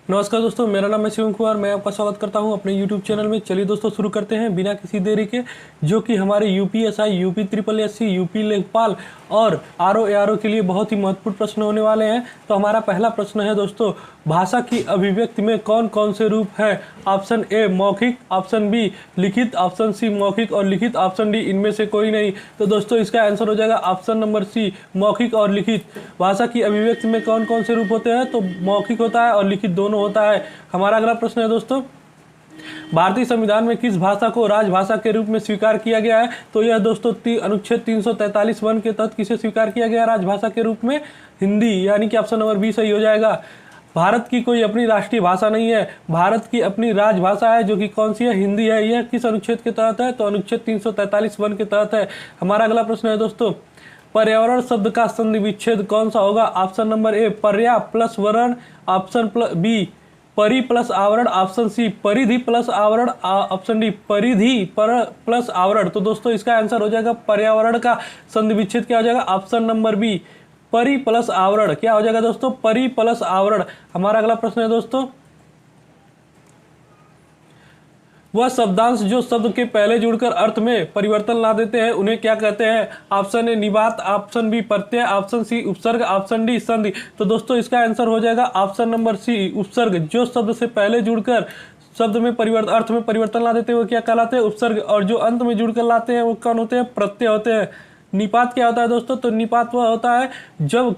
नमस्कार दोस्तों, मेरा नाम है शिवम कुमार। मैं आपका स्वागत करता हूं अपने YouTube चैनल में। चलिए दोस्तों, शुरू करते हैं बिना किसी देरी के, जो कि हमारे UPSI, UP triple SC, UP लेखपाल और आरओ एआरओ के लिए बहुत ही महत्वपूर्ण प्रश्न होने वाले हैं। तो हमारा पहला प्रश्न है दोस्तों, भाषा की अभिव्यक्ति में कौन कौन से रूप हैं? ऑप्शन ए मौखिक, ऑप्शन बी लिखित, ऑप्शन सी मौखिक और लिखित, ऑप्शन डी इनमें से कोई नहीं। तो दोस्तों इसका आंसर हो जाएगा ऑप्शन नंबर सी, मौखिक और लिखित। भाषा की अभिव्यक्ति में कौन कौन से रूप होते हैं? तो मौखिक होता है और लिखित दोनों होता है। हमारा अगला प्रश्न है दोस्तों, भारतीय संविधान में किस भाषा को राजभाषा के रूप में स्वीकार किया गया है? तो यह दोस्तों अनुच्छेद 343 वन के तहत किसे स्वीकार किया गया राजभाषा के रूप में? हिंदी, यानी कि ऑप्शन नंबर बी सही हो जाएगा। भारत की कोई अपनी राष्ट्रीय भाषा नहीं है, भारत की अपनी राजभाषा है, जो कि कौन सी है? हिंदी है। यह किस अनुच्छेद के तहत है? तो अनुच्छेद 343 वन के तहत है। हमारा अगला प्रश्न है दोस्तों, पर्यावरण शब्द का संधि विच्छेद कौन सा होगा? ऑप्शन नंबर ए पर्या प्लस वरण, ऑप्शन बी परि प्लस आवरण, ऑप्शन सी परिधि प्लस आवरण, ऑप्शन डी परिधि पर प्लस आवरण। तो दोस्तों इसका आंसर हो जाएगा पर्यावरण का संधि विच्छेद क्या हो जाएगा? ऑप्शन नंबर बी परि प्लस आवरण। क्या हो जाएगा दोस्तों? परि प्लस आवरण। हमारा अगला प्रश्न है दोस्तों, वह शब्दांश जो शब्द के पहले जुड़कर अर्थ में परिवर्तन ला देते हैं उन्हें क्या कहते हैं? ऑप्शन ए निपात, ऑप्शन बी प्रत्यय, ऑप्शन सी उपसर्ग, ऑप्शन डी संधि। तो दोस्तों इसका आंसर हो जाएगा ऑप्शन नंबर सी उपसर्ग। जो शब्द से पहले जुड़कर शब्द में परिवर्तन, अर्थ में परिवर्तन ला देते हैं वो क्या कहलाते हैं? उपसर्ग। और जो अंत में जुड़कर लाते हैं वो कौन होते हैं? प्रत्यय होते हैं। निपात क्या होता है दोस्तों? तो निपात वह होता है जब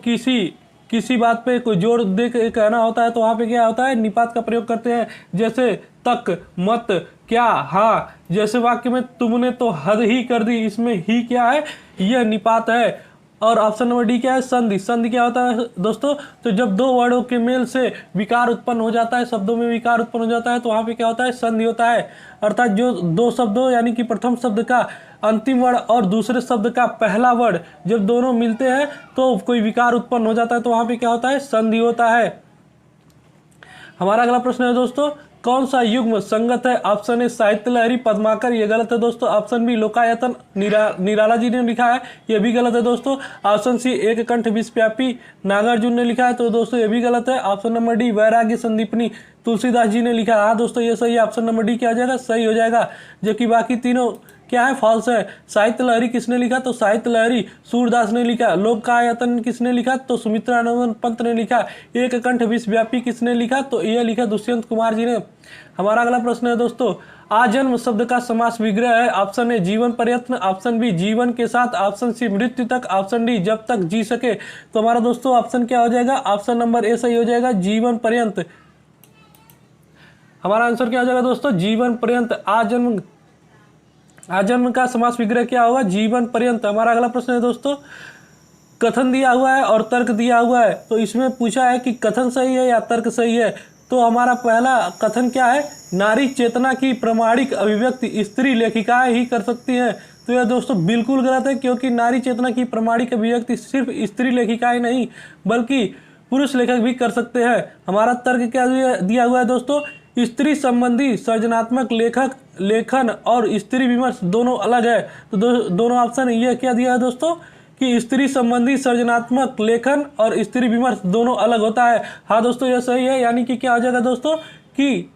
किसी बात पे कोई जोर दे के कहना होता है तो वहाँ पे क्या होता है? निपात का प्रयोग करते हैं। जैसे तक, मत, क्या, हाँ। जैसे वाक्य में तुमने तो हद ही कर दी, इसमें ही क्या है? यह निपात है। और ऑप्शन नंबर डी क्या है? संधि। संधि क्या होता है दोस्तों? तो जब दो वर्डों के मेल से विकार उत्पन्न हो जाता है, शब्दों में विकार उत्पन्न हो जाता है, तो वहाँ पे क्या होता है? संधि होता है। अर्थात जो दो शब्दों यानी कि प्रथम शब्द का अंतिम वर्ड और दूसरे शब्द का पहला वर्ड जब दोनों मिलते हैं तो कोई विकार उत्पन्न हो जाता है, तो वहाँ पे क्या होता है? संधि होता है। हमारा अगला प्रश्न है दोस्तों, कौन सा युग्म संगत है? ऑप्शन ए साहित्य लहरी पद्माकर, ये गलत है दोस्तों। ऑप्शन बी लोकायतन निराला जी ने लिखा है, ये भी गलत है दोस्तों। ऑप्शन सी एक कंठ विश्वव्यापी नागार्जुन ने लिखा है, तो दोस्तों ये भी गलत है। ऑप्शन नंबर डी वैराग्य संदीपनी तुलसीदास जी ने लिखा है। हाँ दोस्तों ये सही है, ऑप्शन नंबर डी क्या हो जाएगा? सही हो जाएगा। जबकि बाकी तीनों क्या है? फॉल्स है। साहित्य लहरी किसने लिखा? तो साहित्य लहरी सूरदास ने लिखा। लोकायतन किसने लिखा? तो सुमित्रानंदन पंत ने लिखा। एक कंठ विश्वव्यापी किसने लिखा? तो यह लिखा दुष्यंत कुमार जी ने। हमारा अगला प्रश्न है दोस्तों, आजन्म शब्द का समास विग्रह है। ऑप्शन ए जीवन पर्यंत, ऑप्शन बी जीवन के साथ, ऑप्शन सी मृत्यु तक, ऑप्शन डी जब तक जी सके। तो हमारा दोस्तों ऑप्शन क्या हो जाएगा? ऑप्शन नंबर ए सही हो जाएगा, जीवन पर्यंत। हमारा आंसर क्या हो जाएगा दोस्तों? जीवन पर्यंत। आजन्म का समास विग्रह क्या होगा? जीवन पर्यंत। हमारा अगला प्रश्न है दोस्तों, कथन दिया हुआ है और तर्क दिया हुआ है, तो इसमें पूछा है कि कथन सही है या तर्क सही है। तो हमारा पहला कथन क्या है? नारी चेतना की प्रामाणिक अभिव्यक्ति स्त्री लेखिकाएं ही कर सकती हैं। तो यह दोस्तों बिल्कुल गलत है, क्योंकि नारी चेतना की प्रामाणिक अभिव्यक्ति सिर्फ स्त्री लेखिकाएं नहीं बल्कि पुरुष लेखक भी कर सकते हैं। हमारा तर्क क्या दिया हुआ है दोस्तों? स्त्री संबंधी सृजनात्मक लेखन और स्त्री विमर्श दोनों अलग है। तो दोनों ऑप्शन ये क्या दिया है दोस्तों कि स्त्री संबंधी सृजनात्मक लेखन और स्त्री विमर्श दोनों अलग होता है। हाँ दोस्तों ये सही है, यानी कि क्या हो जाएगा दोस्तों कि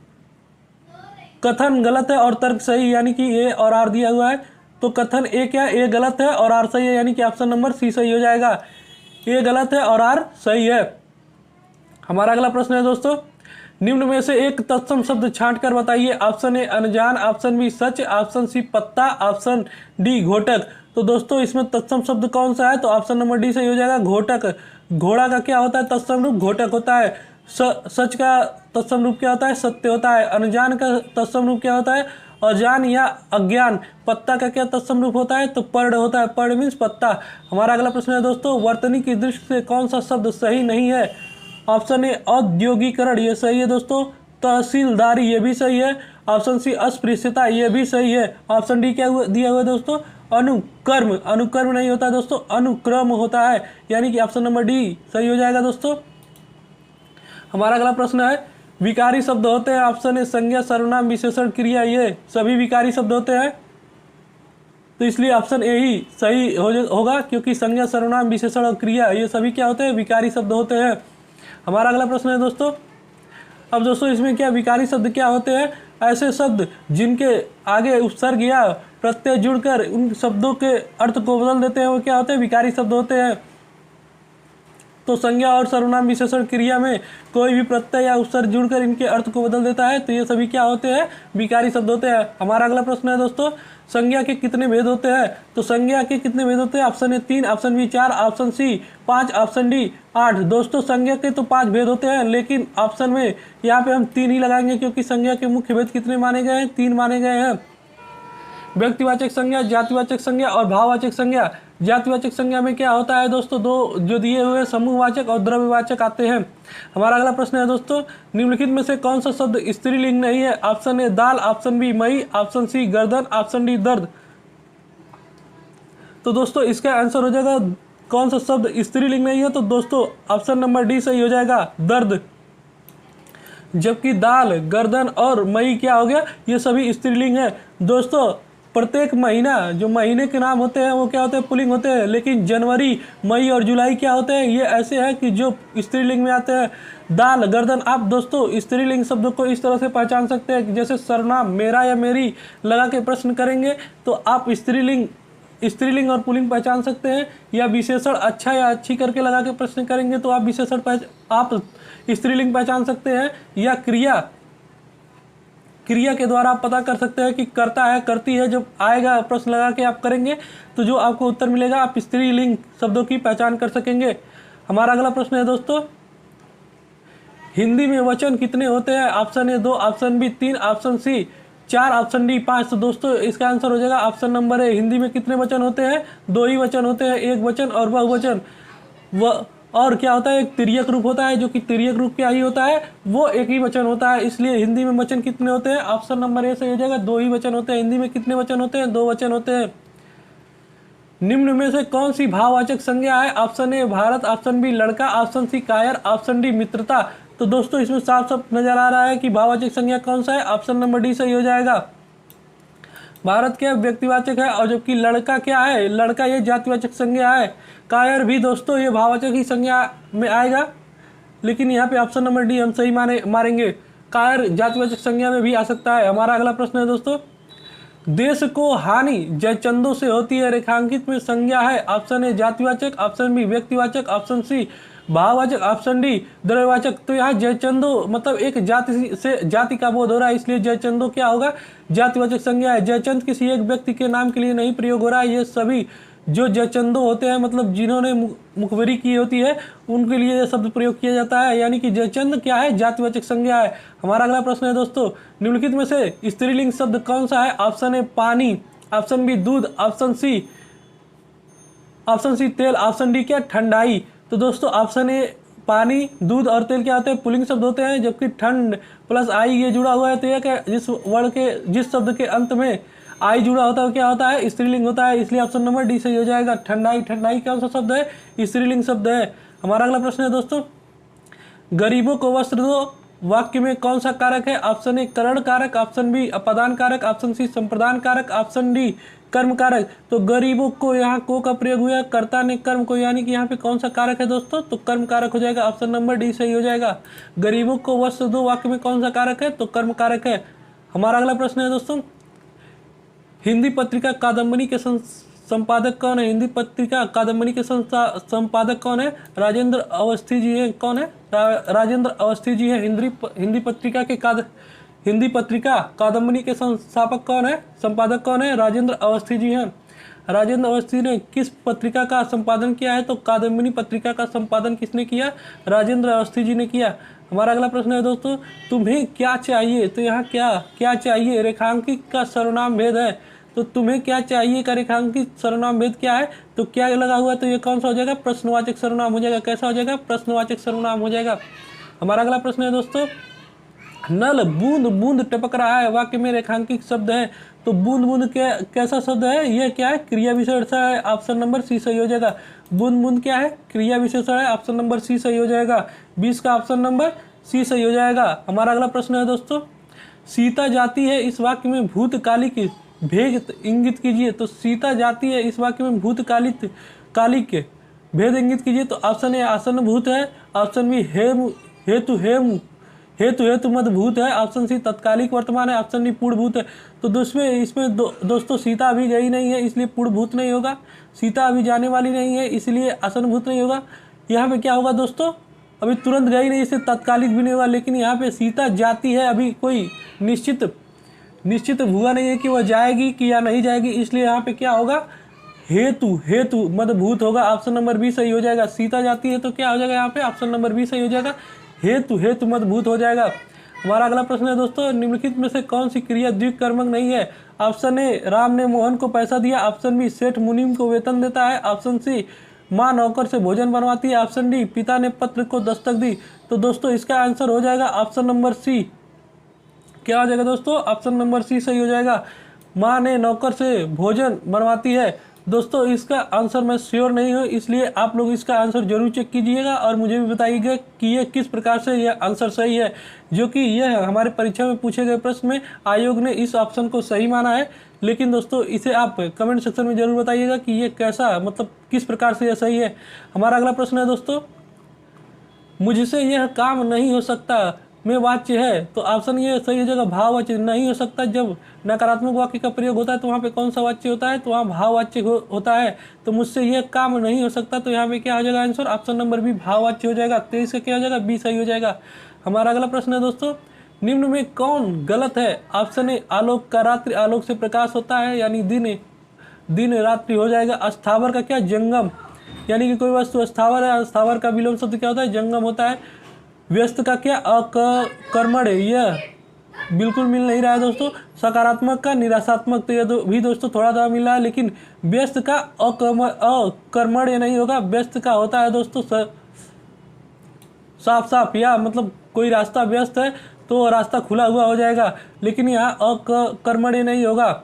कथन गलत है और तर्क सही, यानी कि ए और आर दिया हुआ है। तो कथन ए क्या? ए गलत है और आर सही है, यानी कि ऑप्शन नंबर सी सही हो जाएगा। ए गलत है और आर सही है। हमारा अगला प्रश्न है दोस्तों, निम्न में से एक तत्सम शब्द छांट कर बताइए। ऑप्शन ए अनजान, ऑप्शन बी सच, ऑप्शन सी पत्ता, ऑप्शन डी घोटक। तो दोस्तों इसमें तत्सम शब्द कौन सा है? तो ऑप्शन नंबर डी सही हो जाएगा, घोटक। घोड़ा का क्या होता है? तत्सम रूप घोटक होता है। सच का तत्सम रूप क्या होता है? सत्य होता है। अनजान का तत्सम रूप क्या होता है? अजान या अज्ञान। पत्ता का क्या तत्सम रूप होता है? तो पर्ण होता है। पर्ण मीन्स पत्ता। हमारा अगला प्रश्न है दोस्तों, वर्तनी की दृष्टि से कौन सा शब्द सही नहीं है? ऑप्शन ए औद्योगिकरण, ये सही है दोस्तों। तहसीलदारी, ये भी सही है। ऑप्शन सी अस्पृश्यता, ये भी सही है। ऑप्शन डी क्या दिया हुआ है दोस्तों? अनुकर्म। अनुकर्म नहीं होता है दोस्तों, अनुक्रम होता है, यानी कि ऑप्शन नंबर डी सही हो जाएगा दोस्तों। हमारा अगला प्रश्न है, विकारी शब्द होते हैं। ऑप्शन ए संज्ञा, सर्वनाम, विशेषण, क्रिया, ये सभी विकारी शब्द होते हैं। तो इसलिए ऑप्शन ए ही सही होगा, क्योंकि संज्ञा, सर्वनाम, विशेषण और क्रिया ये सभी क्या होते हैं? विकारी शब्द होते हैं। हमारा अगला प्रश्न है दोस्तों, अब दोस्तों इसमें क्या विकारी शब्द क्या होते हैं? ऐसे शब्द जिनके आगे उपसर्ग या प्रत्यय जुड़कर उन शब्दों के अर्थ को बदल देते हैं, वो क्या होते हैं? विकारी शब्द होते हैं। तो संज्ञा और सर्वनाम विशेषण क्रिया में कोई भी प्रत्यय या उपसर्ग जुड़कर इनके अर्थ को बदल देता है, तो ये सभी क्या होते हैं? विकारी शब्द होते हैं। हमारा अगला प्रश्न है दोस्तों, संज्ञा के कितने भेद होते हैं? तो संज्ञा के कितने भेद होते हैं? Option A 3, option B 4, option C 5, option D 8। दोस्तों संज्ञा के तो 5 भेद होते हैं, लेकिन ऑप्शन में यहाँ पे हम 3 ही लगाएंगे, क्योंकि संज्ञा के मुख्य भेद कितने माने गए हैं? 3 माने गए हैं। व्यक्तिवाचक संज्ञा, जातिवाचक संज्ञा और भाववाचक संज्ञा। जातिवाचक संज्ञा में क्या होता है दोस्तों? दो जो दिए हुए समूहवाचक और द्रव्यवाचक आते हैं। हमारा अगला प्रश्न है दोस्तों, निम्नलिखित में से कौन सा शब्द स्त्रीलिंग नहीं है? ऑप्शन ए दाल, ऑप्शन बी मई, ऑप्शन सी गर्दन, ऑप्शन डी दर्द। तो दोस्तों इसका आंसर हो जाएगा, कौन सा शब्द स्त्रीलिंग नहीं है? तो दोस्तों ऑप्शन नंबर डी सही हो जाएगा, दर्द। जबकि दाल, गर्दन और मई क्या हो गया? ये सभी स्त्रीलिंग है। दोस्तों प्रत्येक महीना, जो महीने के नाम होते हैं वो क्या होते हैं? पुल्लिंग होते हैं, लेकिन जनवरी, मई और जुलाई क्या होते हैं? ये ऐसे हैं कि जो स्त्रीलिंग में आते हैं। दाल, गर्दन, आप दोस्तों स्त्रीलिंग शब्दों को इस तरह से पहचान सकते हैं कि जैसे सर्वनाम मेरा या मेरी लगा के प्रश्न करेंगे तो आप स्त्रीलिंग और पुल्लिंग पहचान सकते हैं, या विशेषण अच्छा या अच्छी करके लगा के प्रश्न करेंगे तो आप आप स्त्रीलिंग पहचान सकते हैं, या क्रिया के द्वारा आप पता कर सकते हैं कि करता है, करती है। जब आएगा प्रश्न लगा के आप करेंगे तो जो आपको उत्तर मिलेगा आप स्त्रीलिंग शब्दों की पहचान कर सकेंगे। हमारा अगला प्रश्न है दोस्तों, हिंदी में वचन कितने होते हैं? Option A 2, option B 3, option C 4, option D 5। तो दोस्तों इसका आंसर हो जाएगा ऑप्शन नंबर ए। हिंदी में कितने वचन होते हैं? 2 ही वचन होते हैं, एक वचन और बहुवचन। और क्या होता है? एक तिर्यक रूप होता है, जो कि तिर्यक रूप क्या ही होता है? वो एक ही वचन होता है। इसलिए हिंदी में वचन कितने होते हैं? ऑप्शन नंबर ए सही हो जाएगा, 2 ही वचन होते हैं। हिंदी में कितने वचन होते हैं? 2 वचन होते हैं। निम्न में से कौन सी भाववाचक संज्ञा है? Option A Bharat, option B लड़का, ऑप्शन सी कायर, ऑप्शन डी मित्रता। तो दोस्तों इसमें साफ साफ नजर आ रहा है कि भाववाचक संज्ञा कौन सा है? ऑप्शन नंबर डी सही हो जाएगा। भारत क्या व्यक्तिवाचक है, और जबकि लड़का क्या है? लड़का ये जातिवाचक संज्ञा है। कायर भी दोस्तों ये भाववाचक ही संज्ञा में आएगा, लेकिन यहाँ पे ऑप्शन नंबर डी हम सही मारेंगे। कायर जातिवाचक संज्ञा में भी आ सकता है। हमारा अगला प्रश्न है दोस्तों, देश को हानि जयचंदों से होती है, रेखांकित में संज्ञा है। ऑप्शन ए जातिवाचक, ऑप्शन बी व्यक्तिवाचक, ऑप्शन सी भाववाचक, ऑप्शन डी द्रव्यवाचक। तो यहाँ जयचंदो मतलब एक जाति से जाति का बोध हो रहा है, इसलिए जयचंदो क्या होगा? जातिवाचक संज्ञा है। जयचंद किसी एक व्यक्ति के नाम के लिए नहीं प्रयोग हो रहा है, ये सभी जो जयचंदो होते हैं मतलब जिन्होंने मुखबरी की होती है उनके लिए यह शब्द प्रयोग किया जाता है, यानी कि जयचंद क्या है? जातिवाचक संज्ञा है। हमारा अगला प्रश्न है दोस्तों, निम्नलिखित में से स्त्रीलिंग शब्द कौन सा है? ऑप्शन ए पानी, ऑप्शन बी दूध, ऑप्शन सी तेल, ऑप्शन डी क्या? ठंडाई। तो दोस्तों ऑप्शन ए पानी, दूध और तेल क्या होते हैं? पुल्लिंग शब्द होते हैं, जबकि ठंड प्लस आई ये जुड़ा हुआ है, तो यह क्या? जिस शब्द के अंत में आई जुड़ा होता है क्या होता है? स्त्रीलिंग होता है, इसलिए ऑप्शन नंबर डी सही हो जाएगा। ठंडाई, ठंडाई कौन सा शब्द है? स्त्रीलिंग शब्द है। हमारा अगला प्रश्न है दोस्तों, गरीबों को वस्त्र दो वाक्य में कौन सा कारक है? ऑप्शन ए करण कारक, ऑप्शन बी अपादान कारक, ऑप्शन सी संप्रदान कारक, ऑप्शन डी कर्म कारक। तो गरीबों को यहाँ को का प्रयोग हुआ है, कर्ता ने कर्म को, यानी कि यहाँ पे कौन सा कारक है दोस्तों? तो कर्म कारक हो जाएगा। ऑप्शन नंबर डी सही हो जाएगा। गरीबों को वस्त्र दो वाक्य में कौन सा कारक है? तो कर्म कारक है। हमारा अगला प्रश्न है दोस्तों, हिंदी पत्रिका कादम्बनी के संपादक कौन है? हिंदी पत्रिका कादम्बनी के संपादक कौन है? राजेंद्र अवस्थी जी है। कौन है? राजेंद्र अवस्थी जी है। हिंदी पत्रिका कादम्बनी के संस्थापक कौन है? संपादक कौन है? राजेंद्र अवस्थी जी हैं। राजेंद्र अवस्थी ने किस पत्रिका का संपादन किया है? तो कादम्बनी पत्रिका का संपादन किसने किया? राजेंद्र अवस्थी जी ने किया। हमारा अगला प्रश्न है दोस्तों, तुम्हें क्या चाहिए? तो यहाँ क्या चाहिए रेखांकित का सर्वनाम भेद है। तो तुम्हें क्या चाहिए का रेखांकित सर्वनाम भेद क्या है? तो क्या लगा हुआ है? तो ये कौन सा हो जाएगा? प्रश्नवाचक सर्वनाम हो जाएगा। कैसा हो जाएगा? प्रश्नवाचक सर्वनाम हो जाएगा। हमारा अगला प्रश्न है दोस्तों, नल बूंद बूंद टपक रहा है वाक्य में रेखांकित शब्द है। तो बूंद बूंद कैसा शब्द है? ये क्या है? क्रिया विशेषण है। ऑप्शन नंबर सी सही हो जाएगा। बूंद बूंद क्या है? क्रिया विशेषण है। ऑप्शन नंबर सी सही हो जाएगा। 20 का ऑप्शन नंबर सी सही हो जाएगा। हमारा अगला प्रश्न है दोस्तों, सीता जाती है इस वाक्य में भूतकालिक भेद इंगित कीजिए। तो सीता जाती है इस वाक्य में भूतकालिक भेद इंगित कीजिए। तो ऑप्शन ए आसन भूत है, ऑप्शन बी हेतु हेम हेतु हेतु मद भूत है, ऑप्शन सी तत्कालिक वर्तमान है, ऑप्शन डी पूर्ण भूत है। तो इसमें दोस्तों सीता अभी गई नहीं है इसलिए पूर्ण भूत नहीं होगा, सीता अभी जाने वाली नहीं है इसलिए आसन भूत नहीं होगा। यहाँ पे क्या होगा दोस्तों, अभी तुरंत गई नहीं इसलिए तत्कालिक भी नहीं होगा, लेकिन यहाँ पे सीता जाती है, अभी कोई निश्चित हुआ नहीं है कि वह जाएगी कि या नहीं जाएगी, इसलिए यहाँ पे क्या होगा, हेतु हेतु मद भूत होगा, ऑप्शन नंबर बी सही हो जाएगा। सीता जाती है तो क्या हो जाएगा यहाँ पे, ऑप्शन नंबर बी सही हो जाएगा, हेतु हेतु मद भूत हो जाएगा। हमारा अगला प्रश्न है दोस्तों, निम्नलिखित में से कौन सी क्रिया द्विकर्मक नहीं है। ऑप्शन ए राम ने मोहन को पैसा दिया, ऑप्शन बी सेठ मुनीम को वेतन देता है, ऑप्शन सी माँ नौकर से भोजन बनवाती है, ऑप्शन डी पिता ने पत्र को दस्तक दी। तो दोस्तों इसका आंसर हो जाएगा ऑप्शन नंबर सी। क्या हो जाएगा दोस्तों, ऑप्शन नंबर सी सही हो जाएगा, माँ ने नौकर से भोजन बनवाती है। दोस्तों इसका आंसर मैं श्योर नहीं हूँ, इसलिए आप लोग इसका आंसर जरूर चेक कीजिएगा और मुझे भी बताइएगा कि ये किस प्रकार से यह आंसर सही है, जो कि यह हमारे परीक्षा में पूछे गए प्रश्न में आयोग ने इस ऑप्शन को सही माना है। लेकिन दोस्तों इसे आप कमेंट सेक्शन में जरूर बताइएगा कि ये कैसा, मतलब किस प्रकार से यह सही है। हमारा अगला प्रश्न है दोस्तों, मुझसे यह काम नहीं हो सकता में वाच्य है। तो ऑप्शन ये सही हो जाएगा, भाववाच्य नहीं हो सकता। जब नकारात्मक वाक्य का प्रयोग होता है तो वहाँ पे कौन सा वाच्य होता है, तो वहाँ भाववाच्य होता है। तो मुझसे यह काम नहीं हो सकता, तो यहाँ पे क्या हो जाएगा आंसर, ऑप्शन नंबर बी भाववाच्य हो जाएगा। 23 का क्या हो जाएगा, बी सही हो जाएगा। हमारा अगला प्रश्न है दोस्तों, निम्न में कौन गलत है। ऑप्शन ए आलोक का रात्रि आलोक से प्रकाश होता है, यानी दिन रात्रि हो जाएगा। अस्थावर का क्या, जंगम, यानी कि कोई वस्तु अस्थावर है, अस्थावर का विलोम शब्द क्या होता है, जंगम होता है। व्यस्त का क्या, अकर्मण्य, यह बिल्कुल मिल नहीं रहा है दोस्तों। सकारात्मक का निराशात्मक, तो ये भी दोस्तों थोड़ा थोड़ा मिल रहा है, लेकिन व्यस्त का अकर्मण्य नहीं होगा, व्यस्त का होता है दोस्तों साफ साफ, या मतलब कोई रास्ता व्यस्त है तो रास्ता खुला हुआ हो जाएगा, लेकिन यहाँ अकर्मण्य नहीं होगा,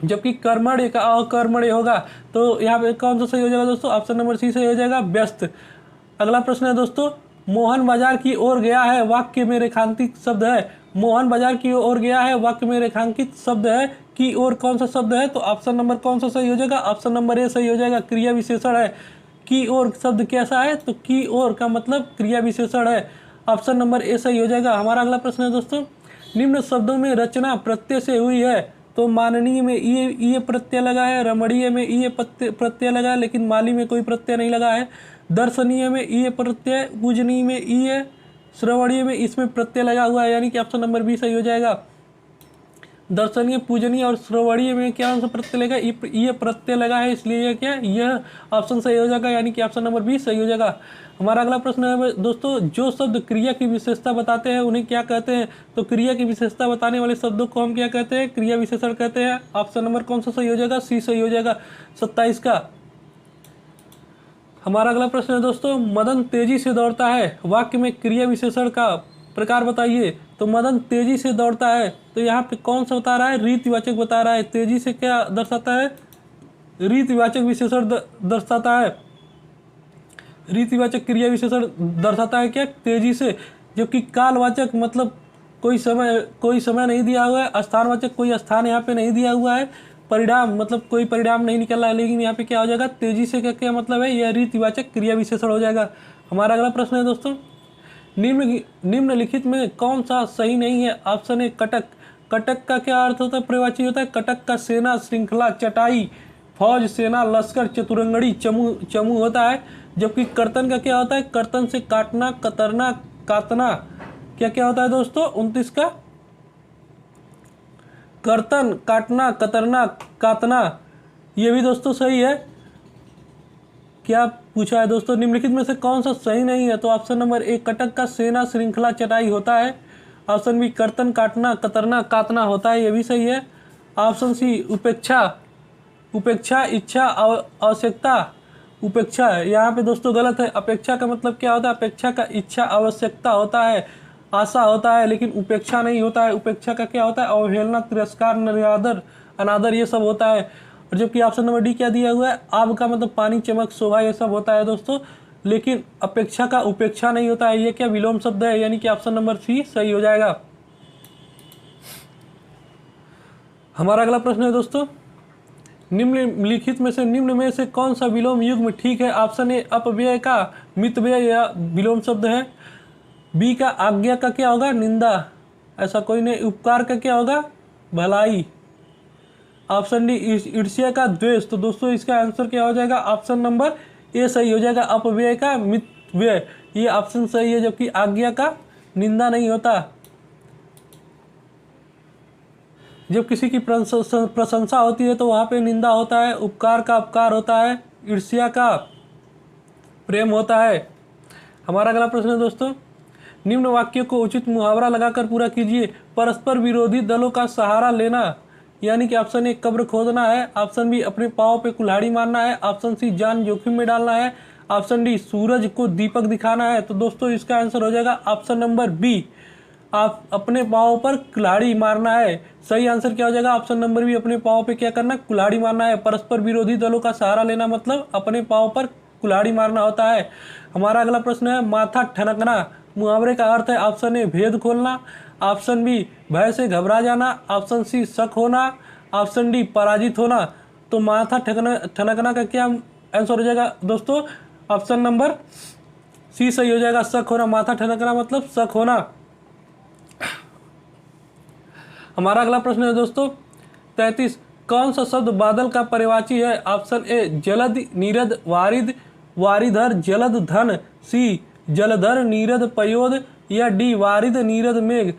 जबकि कर्मण्य का अकर्मण्य होगा। तो यहाँ पे कौन सा सही हो जाएगा दोस्तों, ऑप्शन नंबर सी सही हो जाएगा, व्यस्त। अगला प्रश्न है दोस्तों, मोहन बाजार की ओर गया है, वाक्य में रेखांकित शब्द है। मोहन बाजार की ओर गया है, वाक्य में रेखांकित शब्द है, की ओर कौन सा शब्द है, तो ऑप्शन नंबर कौन सा सही हो जाएगा, ऑप्शन नंबर ए सही हो जाएगा, क्रिया विशेषण है। की ओर शब्द कैसा है, तो की ओर का मतलब क्रिया विशेषण है, ऑप्शन नंबर ए सही हो जाएगा। हमारा अगला प्रश्न है दोस्तों, निम्न शब्दों में रचना प्रत्यय से हुई है। तो माननीय में ये प्रत्यय लगा है, रमणीय में ये प्रत्यय लगा है, लेकिन माली में कोई प्रत्यय नहीं लगा है। दर्शनीय में ये प्रत्यय, पूजनीय में ये, श्रवणीय में इसमें प्रत्यय लगा हुआ है, यानी कि ऑप्शन नंबर बी सही हो जाएगा। दर्शनीय, पूजनीय और श्रवणीय में क्या सा प्रत्यय लगा, ये प्रत्यय लगा है, इसलिए यह ऑप्शन सही हो जाएगा, यानी कि ऑप्शन नंबर बी सही हो जाएगा। हमारा अगला प्रश्न है दोस्तों, जो शब्द क्रिया की विशेषता बताते हैं उन्हें क्या कहते हैं। तो क्रिया की विशेषता बताने वाले शब्दों को हम क्या कहते हैं, क्रिया विशेषण कहते हैं। ऑप्शन नंबर कौन सा सही हो जाएगा, सी सही हो जाएगा, 27 का। हमारा अगला प्रश्न है दोस्तों, मदन तेजी से दौड़ता है, वाक्य में क्रिया विशेषण का प्रकार बताइए। तो मदन तेजी से दौड़ता है, तो यहाँ पे कौन सा बता रहा है, रीतिवाचक बता रहा है। तेजी से क्या दर्शाता है, रीतिवाचक विशेषण दर्शाता है, रीतिवाचक क्रिया विशेषण दर्शाता है क्या, तेजी से। जबकि कालवाचक मतलब कोई समय नहीं दिया हुआ है, स्थानवाचक कोई स्थान यहाँ पे नहीं दिया हुआ है, परिणाम मतलब कोई परिणाम नहीं निकल रहा है, लेकिन यहाँ पे क्या हो जाएगा, तेजी से क्या मतलब है, यह रीतिवाचक क्रिया विशेषण हो जाएगा। हमारा अगला प्रश्न है दोस्तों, निम्नलिखित में कौन सा सही नहीं है। ऑप्शन ए कटक, कटक का क्या अर्थ होता है, प्रवाची होता है। कटक का सेना, श्रृंखला, चटाई, फौज, सेना, लश्कर, चतुरंगड़ी, चमू होता है। जबकि कर्तन का क्या होता है, कर्तन से काटना, कतरना, कातना, क्या होता है दोस्तों, 29 का, कर्तन, काटना, कतरना, कातना, ये भी दोस्तों सही है। क्या पूछा है दोस्तों, निम्नलिखित में से कौन सा सही नहीं है। तो ऑप्शन नंबर ए कटक का सेना, श्रृंखला, चटाई होता है। ऑप्शन बी कर्तन, काटना, कतरना, कातना होता है, ये भी सही है। ऑप्शन सी उपेक्षा, इच्छा, आवश्यकता, उपेक्षा यहाँ पे दोस्तों गलत है। अपेक्षा का मतलब क्या होता है, अपेक्षा का इच्छा, आवश्यकता होता है, आशा होता है, लेकिन उपेक्षा नहीं होता है। उपेक्षा का क्या होता है, अवहेलना, तिरस्कार, निरादर, अनादर, ये सब होता है। और जबकि ऑप्शन नंबर डी क्या दिया हुआ है, आब का मतलब पानी, चमक, शोभा, ये सब होता है दोस्तों, लेकिन अपेक्षा का उपेक्षा नहीं होता है। ये क्या विलोम शब्द है, यानी कि ऑप्शन नंबर सी सही हो जाएगा। हमारा अगला प्रश्न है दोस्तों, निम्नलिखित में से निम्न में से कौन सा विलोम युग्म ठीक है। ऑप्शन ए अपव्यय का मितव्यय या विलोम शब्द है। बी का आज्ञा का क्या होगा? निंदा, ऐसा कोई नहीं। उपकार का क्या होगा? भलाई। ऑप्शन डी ईर्ष्या का द्वेष। तो दोस्तों इसका आंसर क्या हो जाएगा? ऑप्शन नंबर ए सही हो जाएगा, अपव्यय का मितव्यय, ये ऑप्शन सही है। जबकि आज्ञा का निंदा नहीं होता। जब किसी की प्रशंसा होती है तो वहाँ पे निंदा होता है, उपकार का अपकार होता है, ईर्ष्या का प्रेम होता है। हमारा अगला प्रश्न है दोस्तों, निम्न वाक्यों को उचित मुहावरा लगाकर पूरा कीजिए। परस्पर विरोधी दलों का सहारा लेना, यानी कि ऑप्शन ए कब्र खोदना है, ऑप्शन बी अपने पाँव पे कुल्हाड़ी मारना है, ऑप्शन सी जान जोखिम में डालना है, ऑप्शन डी सूरज को दीपक दिखाना है। तो दोस्तों इसका आंसर हो जाएगा ऑप्शन नंबर बी, आप अपने पाँव पर कुल्हाड़ी मारना है। सही आंसर क्या हो जाएगा? ऑप्शन नंबर बी, अपने पाँव पे क्या करना? कुल्हाड़ी मारना है। परस्पर विरोधी दलों का सहारा लेना मतलब अपने पाँव पर कुल्हाड़ी मारना होता है। हमारा अगला प्रश्न है, माथा ठनकना मुहावरे का अर्थ है ऑप्शन ए भेद खोलना, ऑप्शन बी भय से घबरा जाना, ऑप्शन सी शक होना, ऑप्शन डी पराजित होना। तो माथा ठनकना का क्या आंसर हो जाएगा दोस्तों? ऑप्शन नंबर सी सही हो जाएगा, शक होना। माथा ठनकना मतलब शक होना। हमारा अगला प्रश्न है दोस्तों 33, कौन सा शब्द बादल का परिवाची है? ऑप्शन ए जलद नीरद वारिद वारिधर जलद धन, सी जलधर नीरद पयोद, या डी वारिद नीरद मेघ।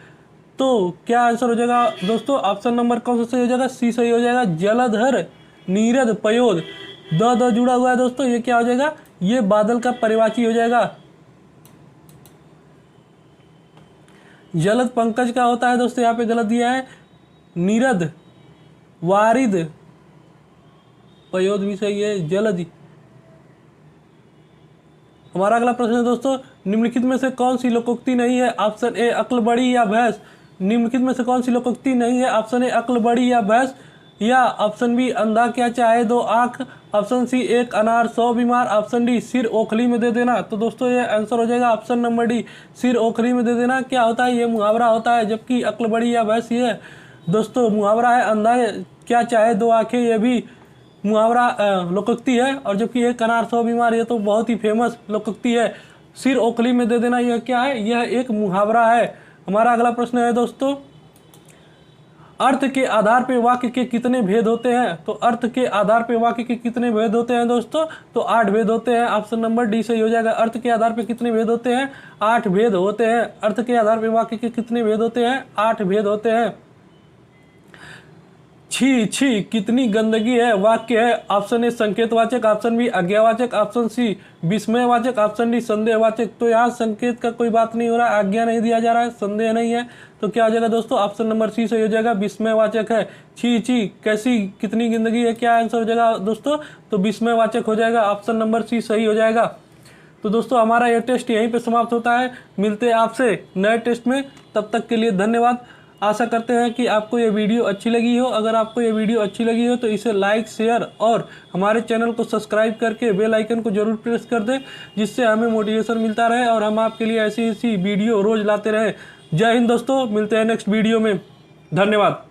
तो क्या आंसर हो जाएगा दोस्तों? ऑप्शन नंबर कौन सा सही हो जाएगा? सी सही हो जाएगा, जलधर नीरद पयोद। द जुड़ा हुआ है दोस्तों, ये क्या हो जाएगा? ये बादल का परिवाची हो जाएगा। जलद पंकज का होता है दोस्तों, यहाँ पे गलत दिया है। नीरद वारिद पयोद भी सही है, जलद। हमारा अगला प्रश्न है दोस्तों, निम्नलिखित में से कौन सी लोकोक्ति नहीं है? ऑप्शन ए अक्ल बड़ी या भैंस। निम्नलिखित में से कौन सी लोकोक्ति नहीं है? ऑप्शन ए अक्ल बड़ी या भैंस, या ऑप्शन बी अंधा क्या चाहे दो आंख, ऑप्शन सी एक अनार 100 बीमार, ऑप्शन डी सिर ओखली में दे देना। तो दोस्तों ये आंसर हो जाएगा ऑप्शन नंबर डी, सिर ओखली में दे देना। क्या होता है? ये मुहावरा होता है। जबकि अक्ल बड़ी या भैंस ये दोस्तों मुहावरा है। अंधा क्या चाहे दो आंखें, ये भी मुहावरा लोकोक्ति है। और जबकि एक अनार 100 बीमार, ये तो बहुत ही फेमस लोकोक्ति है। सिर ओखली में दे देना यह क्या है? यह एक मुहावरा है। हमारा अगला प्रश्न है दोस्तों, अर्थ के आधार पे वाक्य के कितने भेद होते हैं? तो अर्थ के आधार पे वाक्य के कितने भेद होते हैं दोस्तों? तो 8 भेद होते हैं। ऑप्शन नंबर डी सही हो जाएगा। अर्थ के आधार पे कितने भेद होते हैं? 8 भेद होते हैं। अर्थ के आधार पे वाक्य के कितने भेद होते हैं? 8 भेद होते हैं। छी छी कितनी गंदगी है वाक्य है। ऑप्शन ए संकेतवाचक, ऑप्शन बी आज्ञावाचक, ऑप्शन सी विस्मयवाचक, ऑप्शन डी संदेहवाचक। तो यहाँ संकेत का कोई बात नहीं हो रहा है, आज्ञा नहीं दिया जा रहा है, संदेह नहीं है। तो क्या हो जाएगा दोस्तों? ऑप्शन नंबर सी सही हो जाएगा, विस्मयवाचक है। छी छी कैसी कितनी गंदगी है, क्या आंसर हो जाएगा दोस्तों? तो विस्मयवाचक हो जाएगा। ऑप्शन नंबर सी सही हो जाएगा। तो दोस्तों हमारा यह टेस्ट यहीं पे समाप्त होता है। मिलते हैं आपसे नए टेस्ट में, तब तक के लिए धन्यवाद। आशा करते हैं कि आपको ये वीडियो अच्छी लगी हो। अगर आपको ये वीडियो अच्छी लगी हो तो इसे लाइक, शेयर और हमारे चैनल को सब्सक्राइब करके बेल आइकन को जरूर प्रेस कर दें, जिससे हमें मोटिवेशन मिलता रहे और हम आपके लिए ऐसी ऐसी वीडियो रोज लाते रहें। जय हिंद दोस्तों, मिलते हैं नेक्स्ट वीडियो में। धन्यवाद।